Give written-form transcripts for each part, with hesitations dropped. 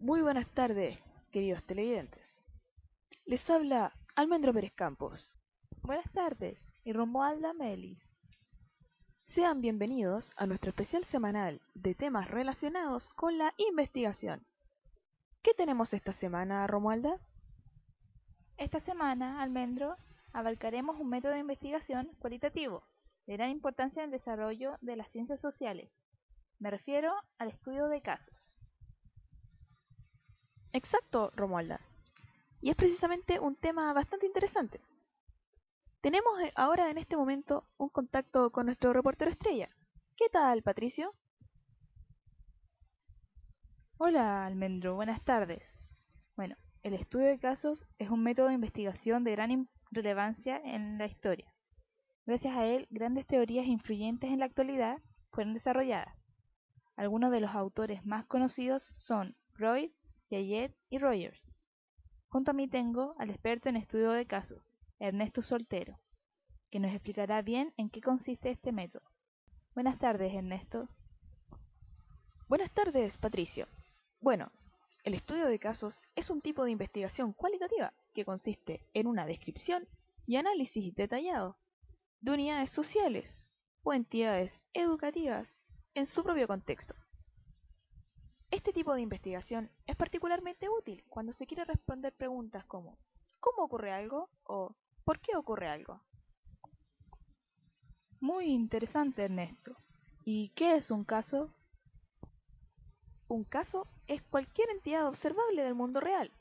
Muy buenas tardes, queridos televidentes. Les habla Almendro Pérez Campos. Buenas tardes, y Romualda Melis. Sean bienvenidos a nuestro especial semanal de temas relacionados con la investigación. ¿Qué tenemos esta semana, Romualda? Esta semana, Almendro, abarcaremos un método de investigación cualitativo de gran importancia en el desarrollo de las ciencias sociales. Me refiero al estudio de casos. Exacto, Romualda. Y es precisamente un tema bastante interesante. Tenemos ahora en este momento un contacto con nuestro reportero estrella. ¿Qué tal, Patricio? Hola, Almendro, buenas tardes. Bueno, el estudio de casos es un método de investigación de gran relevancia en la historia. Gracias a él, grandes teorías influyentes en la actualidad fueron desarrolladas. Algunos de los autores más conocidos son Freud, Piaget y Rogers. Junto a mí tengo al experto en estudio de casos, Ernesto Soltero, que nos explicará bien en qué consiste este método. Buenas tardes, Ernesto. Buenas tardes, Patricio. Bueno, el estudio de casos es un tipo de investigación cualitativa que consiste en una descripción y análisis detallado de unidades sociales o entidades educativas en su propio contexto. Este tipo de investigación es particularmente útil cuando se quiere responder preguntas como ¿cómo ocurre algo? O ¿por qué ocurre algo? Muy interesante, Ernesto. ¿Y qué es un caso? Un caso es cualquier entidad observable del mundo real,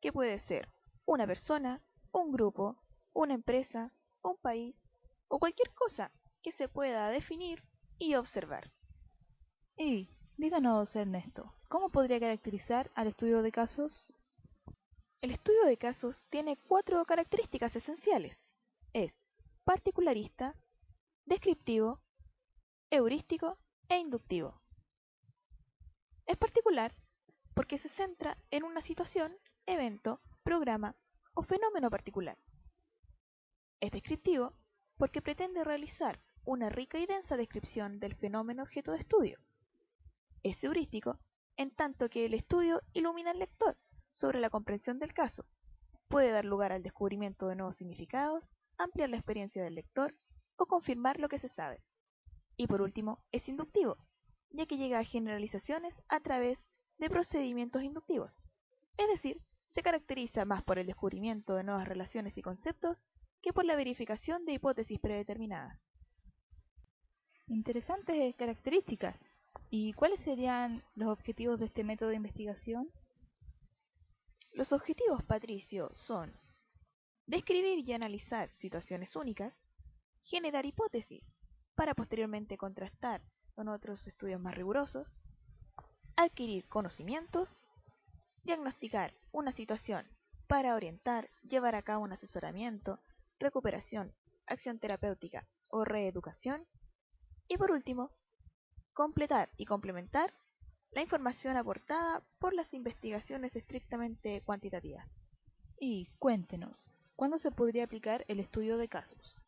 que puede ser una persona, un grupo, una empresa, un país o cualquier cosa que se pueda definir y observar. Y, díganos, Ernesto, ¿cómo podría caracterizar al estudio de casos? El estudio de casos tiene 4 características esenciales. Es particularista, descriptivo, heurístico e inductivo. Es particular porque se centra en una situación, evento, programa o fenómeno particular. Es descriptivo porque pretende realizar una rica y densa descripción del fenómeno objeto de estudio. Es heurístico en tanto que el estudio ilumina al lector sobre la comprensión del caso, puede dar lugar al descubrimiento de nuevos significados, ampliar la experiencia del lector o confirmar lo que se sabe. Y por último, es inductivo, ya que llega a generalizaciones a través de procedimientos inductivos, es decir, se caracteriza más por el descubrimiento de nuevas relaciones y conceptos que por la verificación de hipótesis predeterminadas. Interesantes características. ¿Y cuáles serían los objetivos de este método de investigación? Los objetivos, Patricio, son describir y analizar situaciones únicas, generar hipótesis para posteriormente contrastar con otros estudios más rigurosos, adquirir conocimientos, diagnosticar una situación para orientar, llevar a cabo un asesoramiento, recuperación, acción terapéutica o reeducación, y por último, completar y complementar la información aportada por las investigaciones estrictamente cuantitativas. Y cuéntenos, ¿cuándo se podría aplicar el estudio de casos?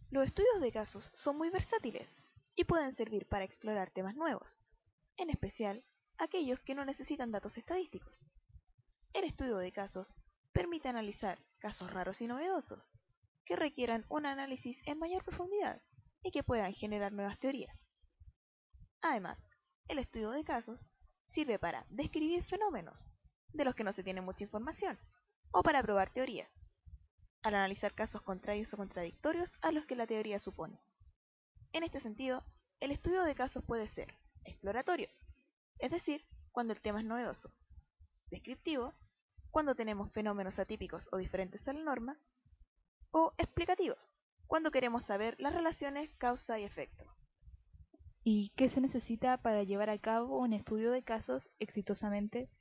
Los estudios de casos son muy versátiles y pueden servir para explorar temas nuevos, en especial aquellos que no necesitan datos estadísticos. El estudio de casos permite analizar casos raros y novedosos, que requieran un análisis en mayor profundidad y que puedan generar nuevas teorías. Además, el estudio de casos sirve para describir fenómenos de los que no se tiene mucha información o para probar teorías, al analizar casos contrarios o contradictorios a los que la teoría supone. En este sentido, el estudio de casos puede ser exploratorio, es decir, cuando el tema es novedoso, descriptivo, cuando tenemos fenómenos atípicos o diferentes a la norma, o explicativo, cuando queremos saber las relaciones causa y efecto. ¿Y qué se necesita para llevar a cabo un estudio de casos exitosamente?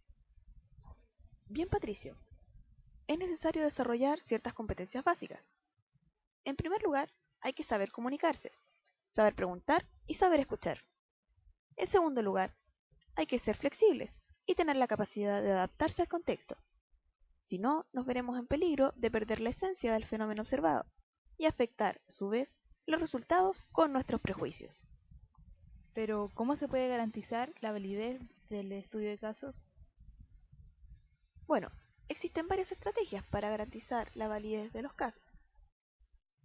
Bien, Patricio, es necesario desarrollar ciertas competencias básicas. En primer lugar, hay que saber comunicarse, saber preguntar y saber escuchar. En segundo lugar, hay que ser flexibles y tener la capacidad de adaptarse al contexto. Si no, nos veremos en peligro de perder la esencia del fenómeno observado y afectar, a su vez, los resultados con nuestros prejuicios. Pero, ¿cómo se puede garantizar la validez del estudio de casos? Bueno, existen varias estrategias para garantizar la validez de los casos.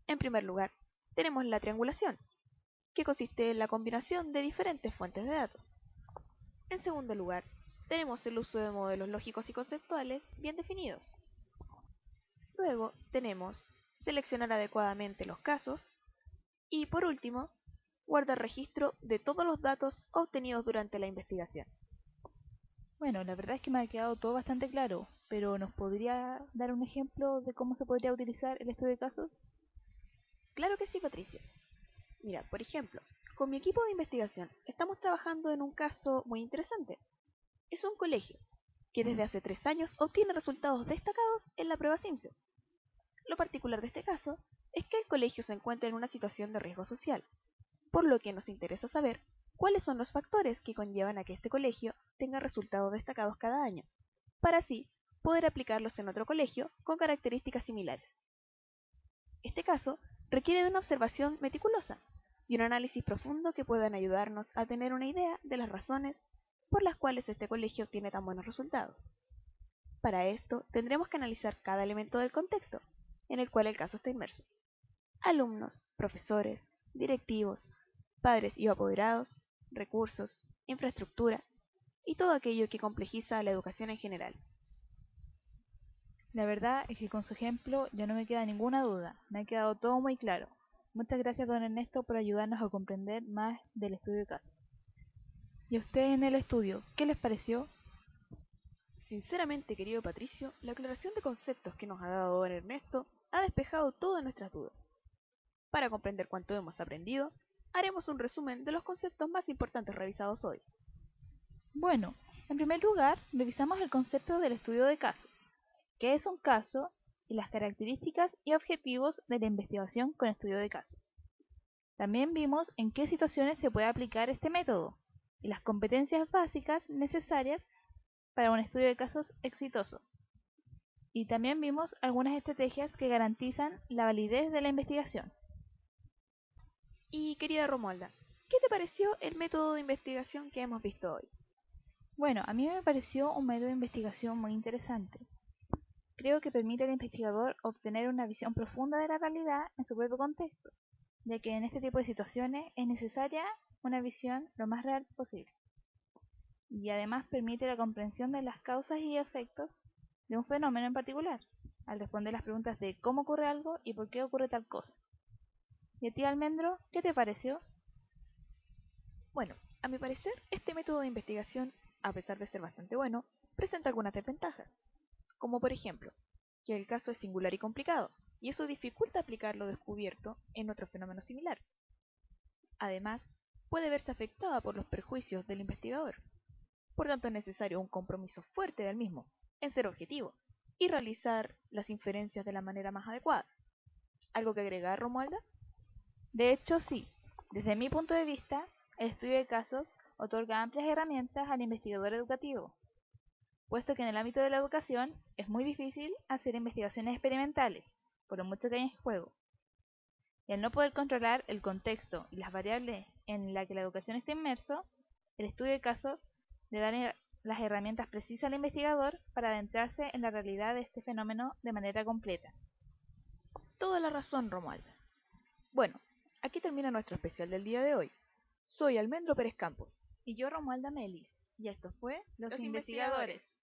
En primer lugar, tenemos la triangulación, que consiste en la combinación de diferentes fuentes de datos. En segundo lugar, tenemos el uso de modelos lógicos y conceptuales bien definidos. Luego tenemos seleccionar adecuadamente los casos y, por último, guardar registro de todos los datos obtenidos durante la investigación. Bueno, la verdad es que me ha quedado todo bastante claro, pero ¿nos podría dar un ejemplo de cómo se podría utilizar el estudio de casos? Claro que sí, Patricia. Mira, por ejemplo, con mi equipo de investigación estamos trabajando en un caso muy interesante. Es un colegio que desde hace 3 años obtiene resultados destacados en la prueba Simpson. Lo particular de este caso es que el colegio se encuentra en una situación de riesgo social, por lo que nos interesa saber cuáles son los factores que conllevan a que este colegio tenga resultados destacados cada año, para así poder aplicarlos en otro colegio con características similares. Este caso requiere de una observación meticulosa y un análisis profundo que puedan ayudarnos a tener una idea de las razones por las cuales este colegio obtiene tan buenos resultados. Para esto tendremos que analizar cada elemento del contexto en el cual el caso está inmerso. Alumnos, profesores, directivos, padres y apoderados, recursos, infraestructura y todo aquello que complejiza la educación en general. La verdad es que con su ejemplo ya no me queda ninguna duda, me ha quedado todo muy claro. Muchas gracias, don Ernesto, por ayudarnos a comprender más del estudio de casos. ¿Y a ustedes en el estudio, qué les pareció? Sinceramente, querido Patricio, la aclaración de conceptos que nos ha dado don Ernesto ha despejado todas nuestras dudas. Para comprender cuánto hemos aprendido, haremos un resumen de los conceptos más importantes revisados hoy. Bueno, en primer lugar, revisamos el concepto del estudio de casos, qué es un caso y las características y objetivos de la investigación con estudio de casos. También vimos en qué situaciones se puede aplicar este método y las competencias básicas necesarias para un estudio de casos exitoso. Y también vimos algunas estrategias que garantizan la validez de la investigación. Y querida Romualda, ¿qué te pareció el método de investigación que hemos visto hoy? Bueno, a mí me pareció un método de investigación muy interesante. Creo que permite al investigador obtener una visión profunda de la realidad en su propio contexto, ya que en este tipo de situaciones es necesaria una visión lo más real posible. Y además permite la comprensión de las causas y efectos de un fenómeno en particular, al responder las preguntas de cómo ocurre algo y por qué ocurre tal cosa. ¿Y a ti, Almendro, qué te pareció? Bueno, a mi parecer, este método de investigación, a pesar de ser bastante bueno, presenta algunas desventajas, como por ejemplo, que el caso es singular y complicado, y eso dificulta aplicar lo descubierto en otro fenómeno similar. Además, puede verse afectada por los prejuicios del investigador. Por tanto, es necesario un compromiso fuerte del mismo, en ser objetivo, y realizar las inferencias de la manera más adecuada. ¿Algo que agregar, Romualda? De hecho, sí. Desde mi punto de vista, el estudio de casos otorga amplias herramientas al investigador educativo, puesto que en el ámbito de la educación es muy difícil hacer investigaciones experimentales, por lo mucho que hay en juego. Y al no poder controlar el contexto y las variables en las que la educación está inmerso, el estudio de casos le da las herramientas precisas al investigador para adentrarse en la realidad de este fenómeno de manera completa. Toda la razón, Romualda. Bueno, aquí termina nuestro especial del día de hoy. Soy Almendro Pérez Campos. Y yo, Romualda Melis, Y esto fue Los Investigadores.